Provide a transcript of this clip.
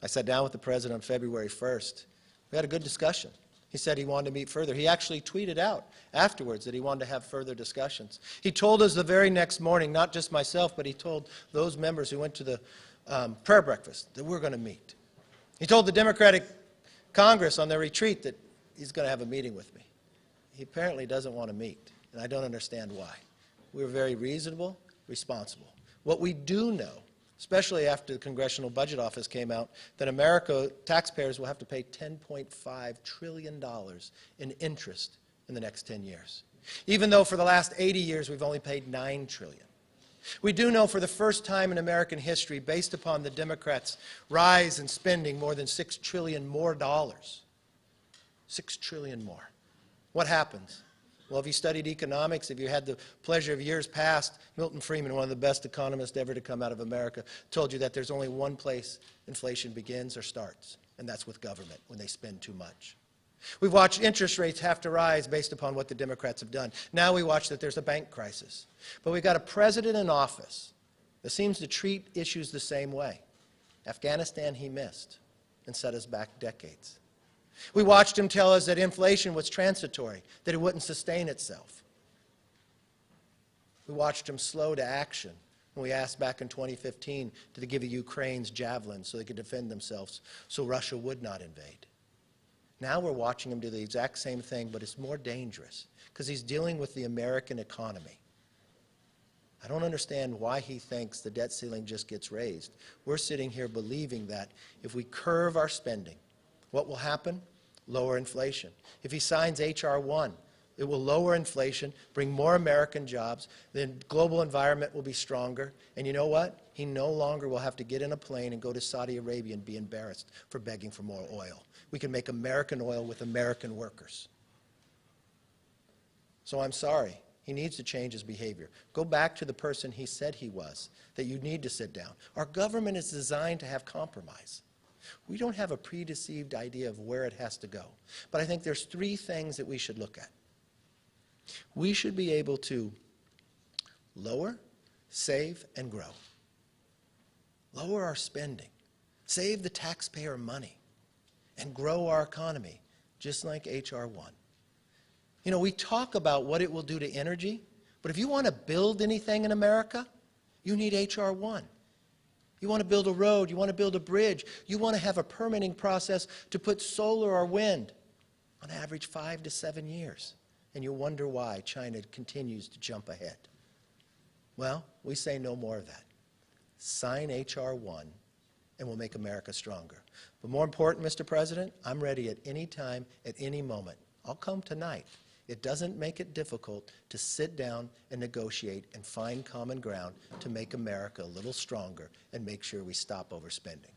I sat down with the President on February 1st. We had a good discussion. He said he wanted to meet further. He actually tweeted out afterwards that he wanted to have further discussions. He told us the very next morning, not just myself, but he told those members who went to the prayer breakfast that we're going to meet. He told the Democratic Congress on their retreat that he's going to have a meeting with me. He apparently doesn't want to meet, and I don't understand why. We're very reasonable, responsible. What we do know, especially after the Congressional Budget Office came out, that America, taxpayers will have to pay $10.5 trillion in interest in the next 10 years, even though for the last 80 years we've only paid $9 trillion. We do know for the first time in American history, based upon the Democrats' rise in spending more than $6 trillion more dollars, $6 trillion more. What happens? Well, if you studied economics, if you had the pleasure of years past, Milton Friedman, one of the best economists ever to come out of America, told you that there's only one place inflation begins or starts, and that's with government, when they spend too much. We've watched interest rates have to rise based upon what the Democrats have done. Now we watch that there's a bank crisis. But we've got a president in office that seems to treat issues the same way. Afghanistan he missed and set us back decades. We watched him tell us that inflation was transitory, that it wouldn't sustain itself. We watched him slow to action when we asked back in 2015 to give the Ukrainians javelins so they could defend themselves so Russia would not invade. Now we're watching him do the exact same thing, but it's more dangerous because he's dealing with the American economy. I don't understand why he thinks the debt ceiling just gets raised. We're sitting here believing that if we curve our spending, what will happen? Lower inflation. If he signs H.R. 1, it will lower inflation, bring more American jobs, the global environment will be stronger, and you know what? He no longer will have to get in a plane and go to Saudi Arabia and be embarrassed for begging for more oil. We can make American oil with American workers. So I'm sorry. He needs to change his behavior. Go back to the person he said he was, that you need to sit down. Our government is designed to have compromise. We don't have a predeceived idea of where it has to go. But I think there's three things that we should look at. We should be able to lower, save, and grow. Lower our spending, save the taxpayer money, and grow our economy, just like H.R. 1. You know, we talk about what it will do to energy, but if you want to build anything in America, you need H.R. 1. You want to build a road, you want to build a bridge, you want to have a permitting process to put solar or wind, on average 5 to 7 years. And you wonder why China continues to jump ahead. Well, we say no more of that. Sign H.R. 1 and we'll make America stronger. But more important, Mr. President, I'm ready at any time, at any moment. I'll come tonight. It doesn't make it difficult to sit down and negotiate and find common ground to make America a little stronger and make sure we stop overspending.